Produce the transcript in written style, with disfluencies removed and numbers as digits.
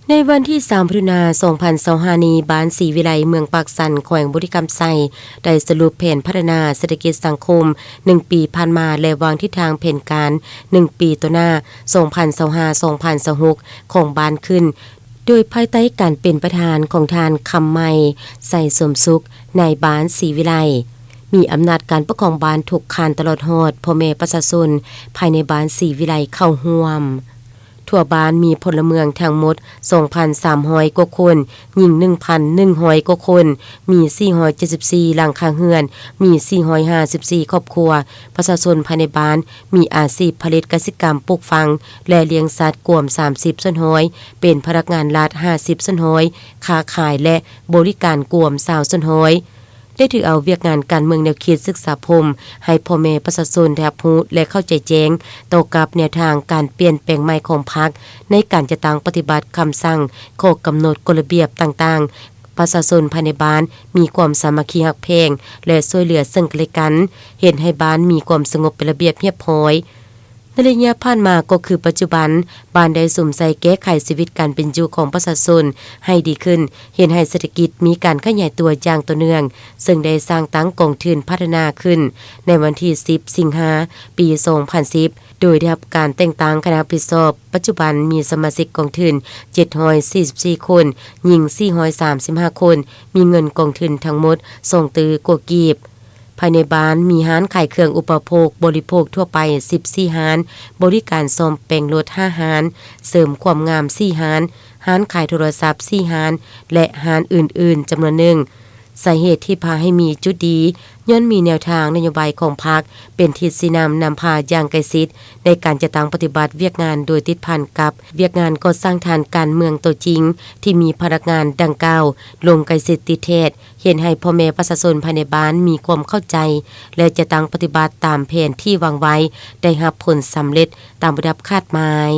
ในวันที่3 มิถุนายน 2025 นี้บ้านศรีวิไลเมืองปากสันแขวงบุรีรัมย์ไซได้สรุปแผนพัฒนาเศรษฐกิจสังคม1ปีผ่านมาและวางทิศทางแผนการ1ปีต่อหน้า 2025-2026 ของบ้านขึ้นโดยภายใต้การเป็นประธานของทานคำใหม่ใส่สมสุขในบ้านศรีวิไลมีอำนาจการปกครองบ้านถูกคานตลอดฮอดพ่อแม่ประชาชนภายในบ้านศรีวิไลเข้าร่วมทั่วบ้านมีพลเมืองทั้งหมด 2,300 กว่าคนหญิง 1,100 กว่าคนมี474หลังคาเรือนมี454ครอบครัวประชาชนภายในบ้านมีอาชีพผลิตกสิกรรมปลูกฝังและเลี้ยงสัตว์กว่า30ส่วนร้อยเป็นพนักงานรัฐ50ส่วนร้อยค้าขายและบริการกว่า20ส่วนร้อยได้ถือเอาเวียกงานการเมืองแนวคิดศึกษาพรมให้พ่อแม่ประชาชนได้รับรู้และเข้าใจแจ้งต่อกับแนวทางการเปลี่ยนแปลงใหม่ของพรรคในการจะตั้งปฏิบัติคำสั่งข้อกำหนดกฎระเบียบต่างๆประชาชนภายในบ้านมีความสามัคคีฮักแพงและช่วยเหลือซึ่งกันและกันเห็นให้บ้านมีความสงบเป็นระเบียบเรียบร้อยในระยะผ่านมาก็คือปัจจุบันบ้านได้สุ่มใส่แก้ไขชีวิตการเป็นอยู่ของประชาชนให้ดีขึ้นเห็นให้เศรษฐกิจมีการขยายตัวอย่างต่อเนื่องซึ่งได้สร้างตั้งกองทุนพัฒนาขึ้นในวันที่10 สิงหาคม ปี 2010 โดยได้รับการแต่งตั้งคณะรับผิดชอบปัจจุบันมีสมาชิกกองทุน744คนหญิง435คนมีเงินกองทุนทั้งหมดส่งตือกว่ากีบภายในบ้านมีร้านขายเครื่องอุปโภคบริโภคทั่วไป14ร้านบริการซ่อมแปลงรถ5ร้านเสริมความงาม4ร้านขายโทรศัพท์4ร้านและร้านอื่นๆจำนวนหนึ่งสาเหตุที่พาให้มีจุดดีย้อนมีแนวทางนโยบายของพรรคเป็นทิศสีนำพาอย่างใกล้ชิดในการจะตั้งปฏิบัติเวียกงานโดยติดพันกับเวียกงานก่อสร้างฐานการเมืองตัวจริงที่มีพนักงานดังกล่าวลงใกล้ชิดติดเทศเห็นให้พ่อแม่ประชาชนภายในบ้านมีความเข้าใจและจะตั้งปฏิบัติตามแผนที่วางไว้ได้รับผลสำเร็จตามระดับคาดหมาย